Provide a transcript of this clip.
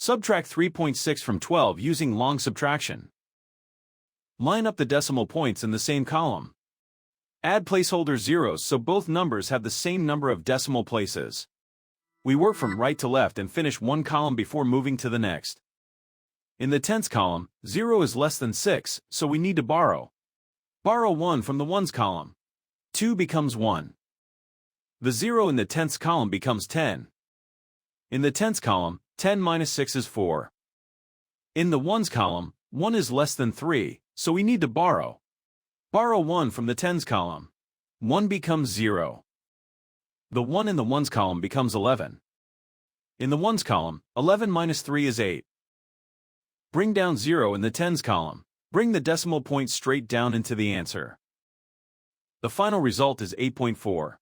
Subtract 3.6 from 12 using long subtraction. Line up the decimal points in the same column. Add placeholder zeros so both numbers have the same number of decimal places. We work from right to left and finish one column before moving to the next. In the tens column, 0 is less than 6, so we need to borrow. Borrow 1 from the ones column. 2 becomes 1. The 0 in the tenths column becomes 10. In the tens column, 10 minus 6 is 4. In the ones column, 1 is less than 3, so we need to borrow. Borrow 1 from the tens column. 1 becomes 0. The 1 in the ones column becomes 11. In the ones column, 11 minus 3 is 8. Bring down 0 in the tens column. Bring the decimal point straight down into the answer. The final result is 8.4.